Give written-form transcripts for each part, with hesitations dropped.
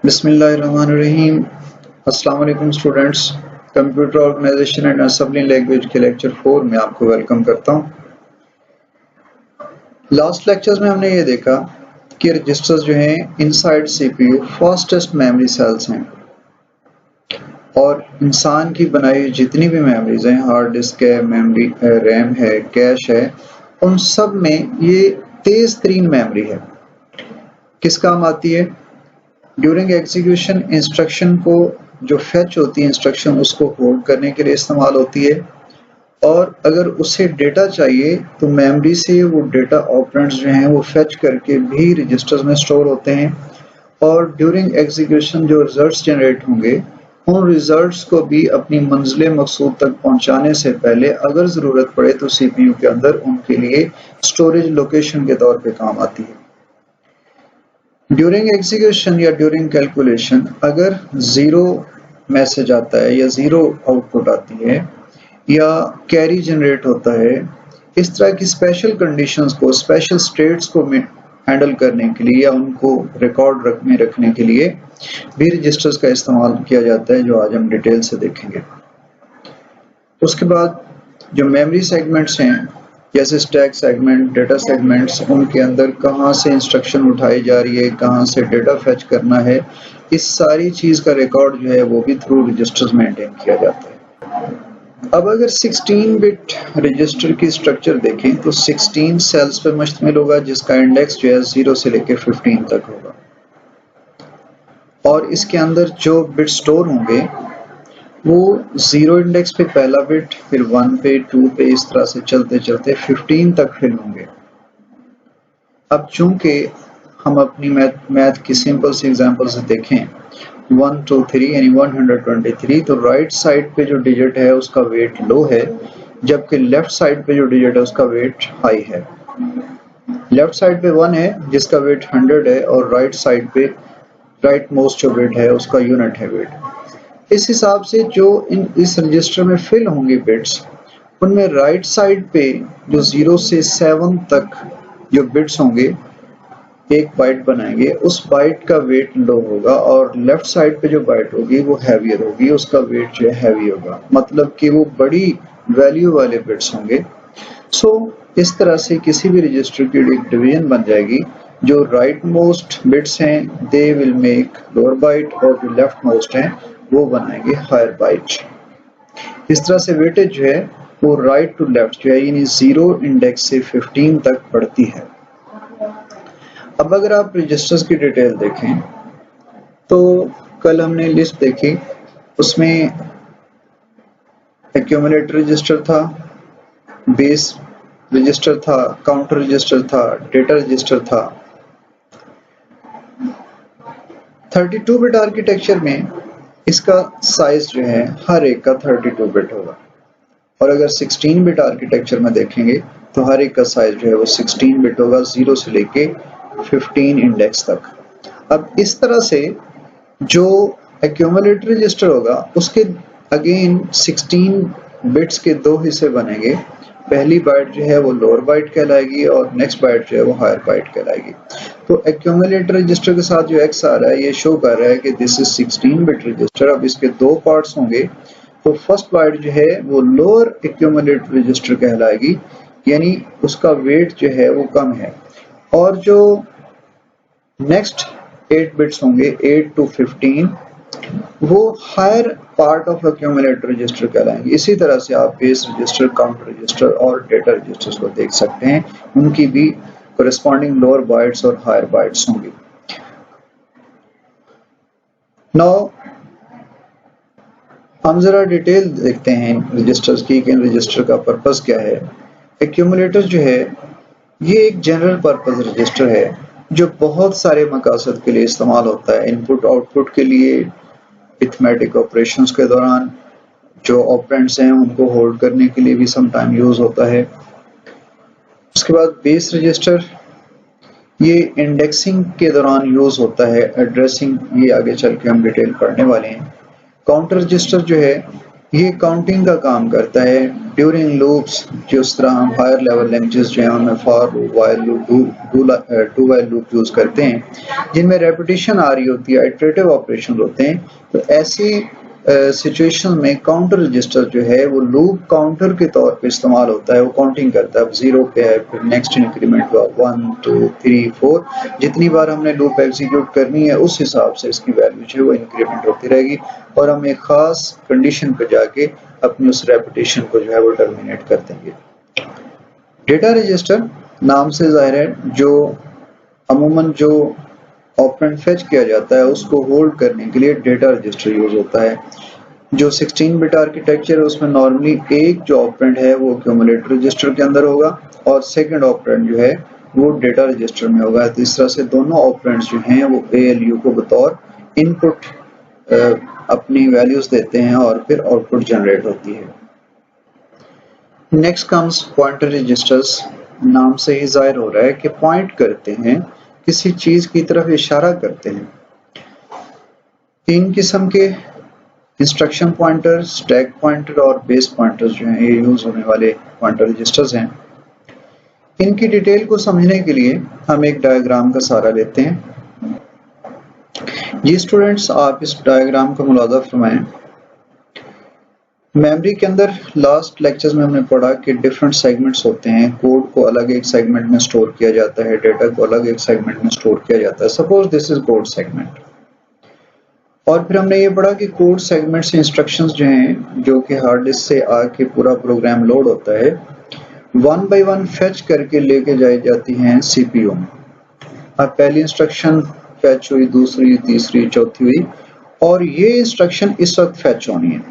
बिस्मिल्लाहिर्रहमानिर्रहीम। अस्सलाम वालेकुम students. Computer organisation and assembly language के लेक्चर 4 में आपको वेलकम करता हूं। लास्ट लेक्चर्स में हमने ये देखा कि रजिस्टर्स जो हैं inside CPU fastest memory cells हैं और इंसान की बनाई हुई जितनी भी मेमोरीज हैं, हार्ड डिस्क है, मेमोरी रैम है, कैश है, उन सब में ये तेज तरीन मेमोरी है। किस काम आती है? ड्यूरिंग एग्जीक्यूशन इंस्ट्रक्शन को जो फेच होती है इंस्ट्रक्शन उसको होल्ड करने के लिए इस्तेमाल होती है, और अगर उसे डेटा चाहिए तो मेमोरी से वो डेटा ऑपरेंड्स जो हैं वो फेच करके भी रजिस्टर्स में स्टोर होते हैं, और ड्यूरिंग एग्जीक्यूशन जो रिजल्ट्स जनरेट होंगे उन रिजल्ट्स को भी अपनी मंजिल मकसूद तक पहुंचाने से पहले अगर ज़रूरत पड़े तो सीपीयू के अंदर उनके लिए स्टोरेज लोकेशन के तौर पे काम आती है। ड्यूरिंग एग्जीक्यूशन या ड्यूरिंग कैलकुलेशन अगर ज़ीरो मैसेज आता है या ज़ीरो आउटपुट आती है या कैरी जनरेट होता है, इस तरह की स्पेशल कंडीशंस को, स्पेशल स्टेट्स को हैंडल करने के लिए या उनको रिकॉर्ड में रखने के लिए भी रजिस्टर्स का इस्तेमाल किया जाता है, जो आज हम डिटेल से देखेंगे। उसके बाद जो मेमोरी सेगमेंट्स हैं जैसे स्टैक सेगमेंट, डेटा सेगमेंट्स, उनके अंदर कहाँ से इंस्ट्रक्शन उठाई जा रही है, कहाँ से डेटा फेच करना है, इस सारी चीज़ का रिकॉर्ड जो है वो भी थ्रू रजिस्टर्स मेंटेन किया जाता है। अब अगर 16 बिट रजिस्टर की स्ट्रक्चर देखें तो 16 सेल्स पे मुश्तमिल होगा, जिसका इंडेक्स जो है 0 से लेकर 15 तक होगा, और इसके अंदर जो बिट स्टोर होंगे वो 0 इंडेक्स पे पहला बिट, फिर 1 पे, 2 पे, इस तरह से चलते चलते 15 तक फिल होंगे। अब चूंकि हम अपनी मैथ की सिंपल सी एग्जांपल से देखें 1 2 3 यानी 123, तो राइट साइड पे जो डिजिट है उसका वेट लो है, जबकि लेफ्ट साइड पे जो डिजिट है उसका वेट हाई है। लेफ्ट साइड पे 1 है जिसका वेट 100 है, और राइट साइड पे राइट मोस्ट जो बिट है उसका यूनिट है वेट। इस हिसाब से जो इस रजिस्टर में फिल होंगे बिट्स, उनमें राइट साइड पे जो 0 से 7 तक जो बिट्स होंगे, एक बाइट बनाएंगे, उस बाइट का वेट लो होगा, और लेफ्ट साइड पे जो बाइट होगी वो हैवियर होगी, उसका वेट जो है हैवी होगा, मतलब कि वो बड़ी वैल्यू वाले बिट्स होंगे। सो इस तरह से किसी भी रजिस्टर की एक डिवीजन बन जाएगी। जो राइट मोस्ट बिट्स हैं they will make lower byte, और जो लेफ्ट मोस्ट हैं वो बनाएंगे हायर बाइट। इस तरह से वेटेज जो है वो राइट टू लेफ्ट जो है यानी 0 इंडेक्स से 15 तक बढ़ती है। अब अगर आप रजिस्टर्स की डिटेल देखें तो कल हमने लिस्ट देखी, उसमें एक्यूमुलेटर रजिस्टर था, बेस रजिस्टर था, काउंटर रजिस्टर था, डेटा रजिस्टर था। 32 बिट आर्किटेक्चर में इसका साइज जो है हर एक का 32 बिट होगा, और अगर 16 बिट आर्किटेक्चर में देखेंगे तो हर एक का साइज जो है वो 16 बिट होगा, 0 से लेके 15 इंडेक्स तक। अब इस तरह से जो एक्यूमुलेटर रजिस्टर होगा उसके अगेन 16 बिट्स के दो हिस्से बनेंगे। पहली बाइट जो है वो लोअर बाइट कहलाएगी और नेक्स्ट बाइट जो है वो हायर बाइट कहलाएगी। तो एक्यूमुलेटर रजिस्टर के साथ जो एक्स आ रहा है ये शो कर रहा है कि दिस इज 16 बिट रजिस्टर। अब इसके दो पार्ट्स होंगे, तो फर्स्ट बाइट जो है वो लोअर एक्यूमुलेटर रजिस्टर कहलाएगी, यानी उसका वेट जो है वो कम है, और जो नेक्स्ट 8 बिट्स होंगे 8 to 15 वो higher part of accumulator register कहलाएंगे। इसी तरह से आप बेस रजिस्टर, काउंटर रजिस्टर और डेटा रजिस्टर्स को देख सकते हैं, उनकी भी कोरेस्पॉन्डिंग लोअर बाइट्स और हायर बाइट्स होंगी। नाउ हम जरा डिटेल देखते हैं रजिस्टर्स की कि इन रजिस्टर का पर्पस क्या है। एक्यूमुलेटर जो है ये एक जनरल पर्पस रजिस्टर है जो बहुत सारे मकासद के लिए इस्तेमाल होता है। इनपुट आउटपुट के लिए, अरिथमेटिक ऑपरेशंस के दौरान जो ऑपरेंड्स हैं उनको होल्ड करने के लिए भी सम टाइम यूज होता है। उसके बाद बेस रजिस्टर ये इंडेक्सिंग के दौरान यूज होता है, एड्रेसिंग ये आगे चल के हम डिटेल पढ़ने वाले हैं। काउंटर रजिस्टर जो है ये काउंटिंग का काम करता है ड्यूरिंग लूप्स, जिस तरह हम हायर लेवल लैंग्वेजेस जो हैं उनमें for loop, while loop, do while loop use करते हैं जिनमें रेपिटेशन आ रही होती है, इटरेटिव ऑपरेशन होते हैं। तो ऐसी सिचुएशन में काउंटर रजिस्टर जो है वो लूप काउंटर के तौर पे इस्तेमाल होता है। वो काउंटिंग करता है, अब 0 पे है, फिर नेक्स्ट इंक्रीमेंट हुआ 1 2 3 4, जितनी बार हमने लूप एग्जीक्यूट करनी है उस हिसाब से इसकी वैल्यू जो है वो इंक्रीमेंट होती रहेगी और हम एक खास कंडीशन पे जाके अपनी उस रेपिटेशन को जो है वो टर्मिनेट कर देंगे। डेटा रजिस्टर नाम से जाहिर है जो अमूमन जो ऑपरेंड फेच किया जाता है उसको होल्ड करने के लिए डेटा रजिस्टर यूज होता है। जो 16 बिट आर्किटेक्चर है उसमें नॉर्मली एक जो ऑपरेंड है वो एक्यूमुलेटर रजिस्टर के अंदर होगा और सेकंड ऑपरेंड जो है वो डेटा रजिस्टर में होगा। तो इस तरह से दोनों ऑपरेंड्स जो हैं वो ALU को बतौर इनपुट अपनी वैल्यूज देते हैं और फिर आउटपुट जनरेट होती है। Next comes pointer registers. नाम से ही जाहिर हो रहा है कि पॉइंट करते हैं, किसी चीज की तरफ इशारा करते हैं। 3 किस्म के इंस्ट्रक्शन पॉइंटर, स्टैक पॉइंटर और बेस पॉइंटर जो हैं ये यूज होने वाले पॉइंटर रजिस्टर्स हैं। इनकी डिटेल को समझने के लिए हम एक डायग्राम का सहारा लेते हैं। जी स्टूडेंट्स, आप इस डायग्राम का मुलाजा फरमाएं। मेमोरी के अंदर लास्ट लेक्चर्स में हमने पढ़ा कि डिफरेंट सेगमेंट्स होते हैं। कोड को अलग एक सेगमेंट में स्टोर किया जाता है, डेटा को अलग एक सेगमेंट में स्टोर किया जाता है। Suppose this is code segment. और फिर हमने ये पढ़ा कि कोड सेगमेंट से इंस्ट्रक्शंस जो हैं जो कि हार्ड डिस्क से आके पूरा प्रोग्राम लोड होता है, 1 बाय 1 फेच करके लेके जाई जाती हैं CPU में। अब पहली इंस्ट्रक्शन फेच हुई, दूसरी, तीसरी, चौथी हुई और ये इंस्ट्रक्शन इस वक्त फेच होनी है।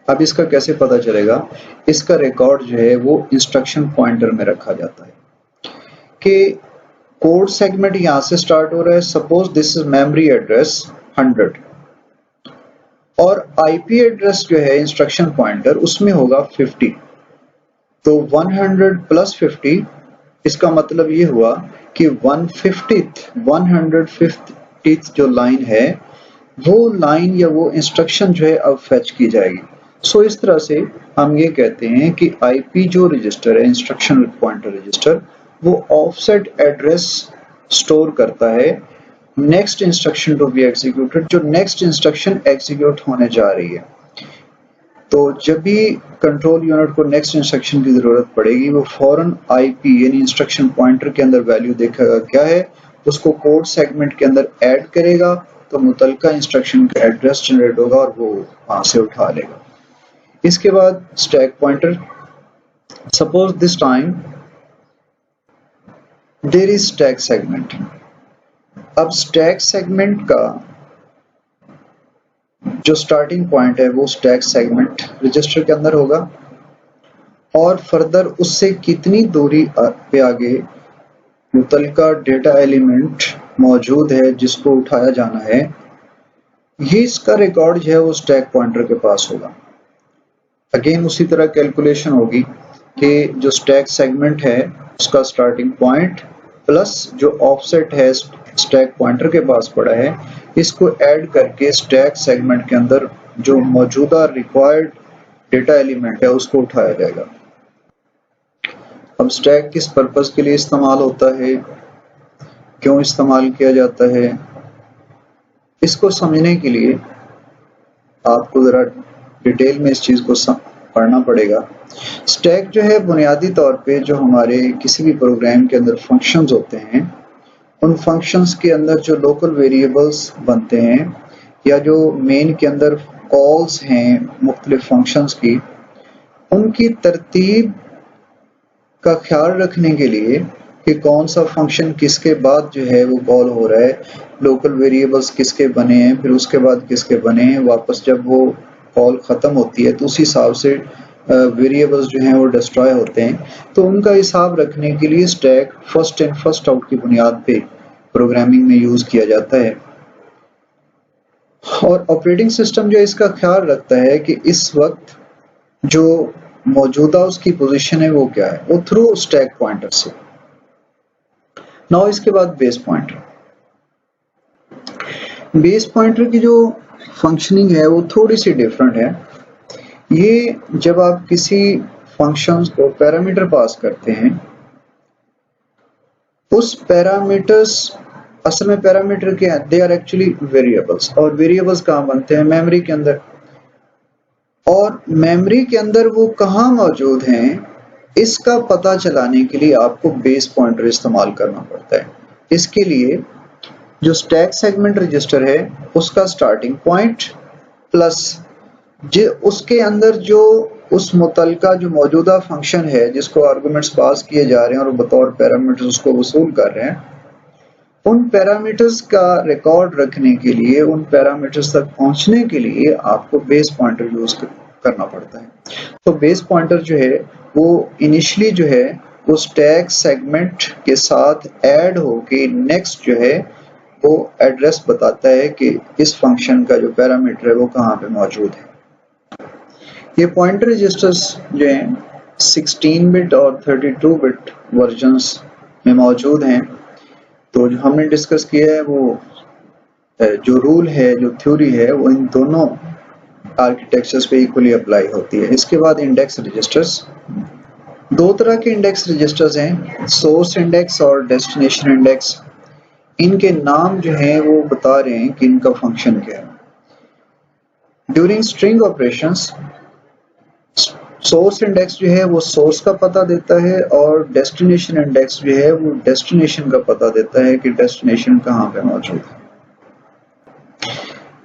अब इसका कैसे पता चलेगा? इसका रिकॉर्ड जो है वो इंस्ट्रक्शन पॉइंटर में रखा जाता है कि कोड सेगमेंट यहां से स्टार्ट हो रहा है। Suppose this is memory address 100 और IP एड्रेस जो है इंस्ट्रक्शन पॉइंटर उसमें होगा 50। तो 100 प्लस 50 इसका मतलब ये हुआ कि 150th जो लाइन है वो लाइन या वो इंस्ट्रक्शन जो है अब फेच की जाएगी। सो इस तरह से हम ये कहते हैं कि IP जो रजिस्टर है, इंस्ट्रक्शन पॉइंटर रजिस्टर, वो ऑफसेट एड्रेस स्टोर करता है next instruction to be executed, जो नेक्स्ट इंस्ट्रक्शन एग्जीक्यूट होने जा रही है। तो जब भी कंट्रोल यूनिट को नेक्स्ट इंस्ट्रक्शन की जरूरत पड़ेगी वो फौरन IP यानी इंस्ट्रक्शन पॉइंटर के अंदर वैल्यू देखेगा क्या है, उसको कोड सेगमेंट के अंदर ऐड करेगा तो मुतलका इंस्ट्रक्शन का एड्रेस जनरेट होगा और वो वहां से उठा लेगा। इसके बाद stack pointer. Suppose this time there is stack segment. अब स्टैक सेगमेंट का जो स्टार्टिंग पॉइंट है वो स्टैक सेगमेंट रजिस्टर के अंदर होगा और फर्दर उससे कितनी दूरी पे आगे मुतलका डेटा एलिमेंट मौजूद है जिसको उठाया जाना है, ये इसका रिकॉर्ड जो है वो स्टैक पॉइंटर के पास होगा। अगेन उसी तरह कैलकुलेशन होगी कि जो स्टैक सेगमेंट है उसका स्टार्टिंग पॉइंट प्लस जो ऑफसेट है स्टैक पॉइंटर के पास पड़ा है, इसको ऐड करके स्टैक सेगमेंट के अंदर जो मौजूदा रिक्वायर्ड डेटा एलिमेंट है उसको उठाया जाएगा। अब स्टैक किस पर्पस के लिए इस्तेमाल होता है, क्यों इस्तेमाल किया जाता है, इसको समझने के लिए आपको जरा डिटेल में इस चीज को पढ़ना पड़ेगा। स्टैक जो है बुनियादी तौर पे जो हमारे किसी भी प्रोग्राम के अंदर फंक्शंस होते हैं, उन फंक्शंस के अंदर जो लोकल वेरिएबल्स बनते हैं या जो मेन के अंदर कॉल्स हैं मुख्तलिफ फंक्शंस की, उनकी तरतीब का ख्याल रखने के लिए कि कौन सा फंक्शन किसके बाद जो है वो कॉल हो रहा है, लोकल वेरिएबल्स किसके बने हैं, फिर उसके बाद किसके बने हैं, वापस जब वो कॉल ख़त्म होती है तो उस हिसाब से वेरिएबल्स जो हैं वो डिस्ट्रॉय होते हैं। तो उनका हिसाब रखने के लिए stack first in first out की बुनियाद पे प्रोग्रामिंग में यूज़ किया जाता है और ऑपरेटिंग सिस्टम जो इसका ख्याल रखता है कि इस वक्त जो मौजूदा उसकी पोजीशन है वो क्या है, वो थ्रू स्टैक पॉइंटर से। नाउ इसके बाद बेस पॉइंटर। बेस पॉइंटर की जो फंक्शनिंग है वो थोड़ी सी डिफरेंट है। ये जब आप किसी फंक्शंस को पैरामीटर पास करते हैं, उस पैरामीटर्स, असल में पैरामीटर क्या है, दे आर एक्चुअली वेरिएबल्स, और वेरिएबल्स कहाँ बनते हैं, मेमोरी के अंदर। और मेमोरी के अंदर वो कहाँ मौजूद हैं, इसका पता चलाने के लिए आपको बेस पॉइंटर इस्तेमाल करना पड़ता है। इसके लिए जो स्टैक सेगमेंट रजिस्टर है उसका स्टार्टिंग पॉइंट प्लस जो उसके अंदर जो उस मुतलका जो मौजूदा फंक्शन है जिसको आर्गुमेंट्स पास किए जा रहे हैं और बतौर पैरामीटर्स उसको वसूल कर रहे हैं, उन पैरामीटर्स का रिकॉर्ड रखने के लिए, उन पैरामीटर्स तक पहुंचने के लिए आपको बेस पॉइंटर यूज करना पड़ता है। तो बेस पॉइंटर जो है वो इनिशियली जो है वो स्टैक सेगमेंट के साथ ऐड होके नेक्स्ट जो है वो एड्रेस बताता है कि इस फंक्शन का जो पैरामीटर है वो कहाँ पे मौजूद है। ये पॉइंटर रजिस्टर्स जो हैं 16 बिट और 32 बिट वर्जन्स में मौजूद हैं। तो जो हमने डिस्कस किया है वो जो रूल है, जो थ्योरी है, वो इन दोनों आर्किटेक्चर्स पे इक्वली अप्लाई होती है। इसके बाद इंडेक्स रजिस्टर्स, दो तरह के इंडेक्स रजिस्टर्स हैं, सोर्स इंडेक्स और डेस्टिनेशन इंडेक्स। इनके नाम जो हैं वो बता रहे हैं कि इनका फंक्शन क्या है। During string operations source index जो है वो सोर्स का पता देता है और डेस्टिनेशन इंडेक्स जो है वो डेस्टिनेशन का पता देता है कि डेस्टिनेशन कहाँ पे मौजूद है।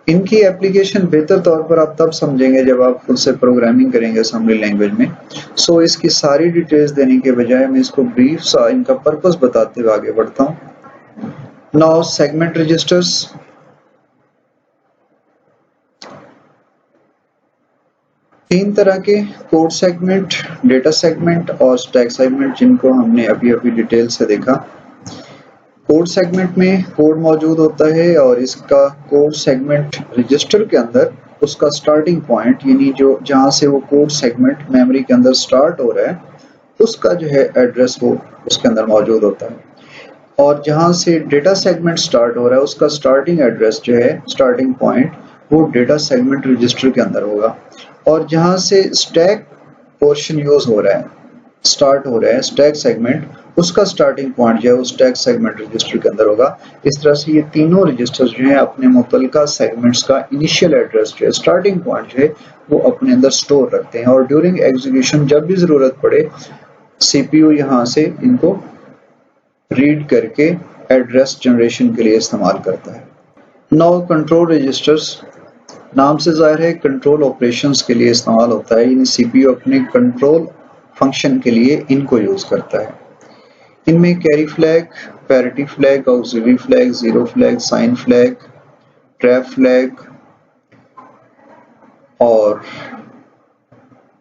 इनकी एप्लीकेशन बेहतर तौर पर आप तब समझेंगे जब आप खुद से प्रोग्रामिंग करेंगे असेंबली लैंग्वेज में। सो इसकी सारी डिटेल्स देने के बजाय मैं इसको ब्रीफ सा इनका पर्पस बताते हुए आगे बढ़ता हूँ। नाउ सेगमेंट रजिस्टर्स, तीन तरह के, कोड सेगमेंट, डेटा सेगमेंट और स्टैक सेगमेंट, जिनको हमने अभी अभी डिटेल से देखा। कोड सेगमेंट में कोड मौजूद होता है और इसका कोड सेगमेंट रजिस्टर के अंदर उसका स्टार्टिंग पॉइंट, यानी जो जहां से वो कोड सेगमेंट मेमोरी के अंदर स्टार्ट हो रहा है उसका जो है एड्रेस वो उसके अंदर मौजूद होता है। और जहां से डेटा सेगमेंट स्टार्ट हो रहा है उसका स्टार्टिंग एड्रेस जो है, स्टार्टिंग पॉइंट, वो डेटा सेगमेंट रजिस्टर के अंदर होगा। और जहां से स्टैक पोर्शन यूज हो रहा है, स्टार्ट हो रहा है स्टैक सेगमेंट, उसका स्टार्टिंग पॉइंट जो है वो स्टैक सेगमेंट रजिस्टर के अंदर होगा। इस तरह से ये तीनों रजिस्टर्स जो है अपने मुतलका सेगमेंट्स का इनिशियल एड्रेस जो है, स्टार्टिंग पॉइंट जो है वो अपने अंदर स्टोर रखते हैं और ड्यूरिंग एग्जीक्यूशन जब भी जरूरत पड़े सीपीयू यहाँ से इनको रीड करके एड्रेस जनरेशन के लिए इस्तेमाल करता है। नाउ कंट्रोल रजिस्टर्स, नाम से जाहिर है कंट्रोल ऑपरेशंस के लिए इस्तेमाल होता है, यानी सीपीयू अपने कंट्रोल फंक्शन के लिए इनको यूज करता है। इनमें carry flag, parity flag, auxiliary flag, zero flag, sign flag, trap flag और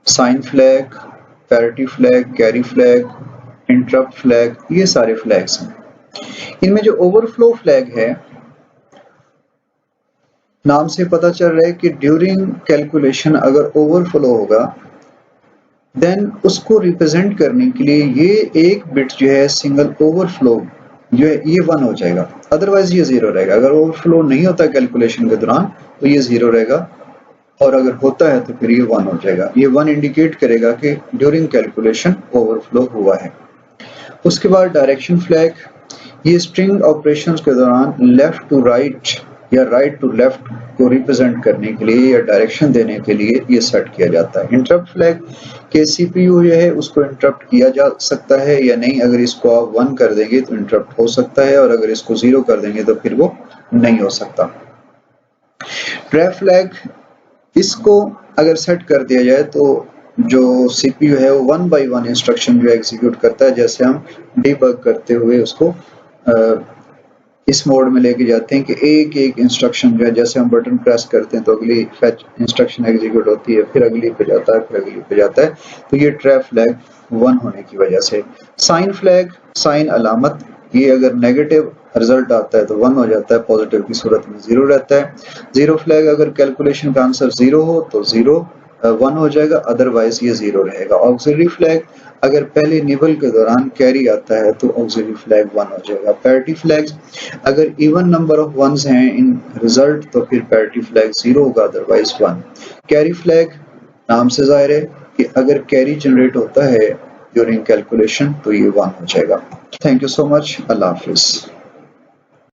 sign flag, parity flag, carry flag, interrupt flag, ये सारे फ्लैग्स हैं। इनमें जो ओवरफ्लो फ्लैग है, नाम से पता चल रहा है कि ड्यूरिंग कैलकुलेशन अगर ओवरफ्लो होगा देन उसको रिप्रेजेंट करने के लिए ये एक बिट जो है सिंगल ओवरफ्लो जो है ये 1 हो जाएगा, अदरवाइज ये 0 रहेगा। अगर ओवरफ्लो नहीं होता कैलकुलेशन के दौरान तो ये 0 रहेगा और अगर होता है तो फिर ये 1 हो जाएगा। ये 1 इंडिकेट करेगा कि ड्यूरिंग कैलकुलेशन ओवरफ्लो हुआ है। उसके बाद डायरेक्शन फ्लैग, ये स्ट्रिंग ऑपरेशंस के दौरान लेफ्ट टू राइट या राइट टू लेफ्ट को रिप्रेजेंट करने के लिए या डायरेक्शन देने के लिए ये सेट किया जाता है। इंटरप्ट फ्लैग के सीपीयू जो है उसको इंटरप्ट किया जा सकता है या नहीं, अगर इसको आप 1 कर देंगे तो इंटरप्ट हो सकता है और अगर इसको 0 कर देंगे तो फिर वो नहीं हो सकता। ट्रैप फ्लैग, इसको अगर सेट कर दिया जाए तो जो सीपीयू है वो 1 बाय 1 इंस्ट्रक्शन जो एग्जीक्यूट करता है, जैसे हम डीबग करते हुए उसको इस मोड में लेके जाते हैं कि एक एक इंस्ट्रक्शन जो है, जैसे हम बटन प्रेस करते हैं तो अगली फेच इंस्ट्रक्शन एग्जीक्यूट होती है, फिर अगली पे जाता है, फिर अगली पे जाता है। तो ये ट्रैप फ्लैग 1 होने की वजह से। साइन फ्लैग, साइन अलामत, ये अगर नेगेटिव रिजल्ट आता है तो 1 हो जाता है, पॉजिटिव की सूरत में 0 रहता है। जीरो फ्लैग, अगर कैलकुलेशन का आंसर 0 हो तो 1 हो जाएगा, अदरवाइज ये 0 रहेगा। ऑक्सिलरी फ्लैग, अगर पहले निबल के दौरान कैरी आता है तो ऑक्सिलरी फ्लैग 1 हो जाएगा। पैरिटी फ्लैग्स, अगर इवन नंबर ऑफ वंस हैं इन रिजल्ट तो फिर पैरिटी फ्लैग 0 होगा, अदरवाइज 1। कैरी फ्लैग, नाम से ज़ाहिर है कि अगर कैरी जनरेट होता है ड्यूरिंग कैलकुलेशन तो ये 1 हो जाएगा। Thank you so much. अल्लाह हाफिज़।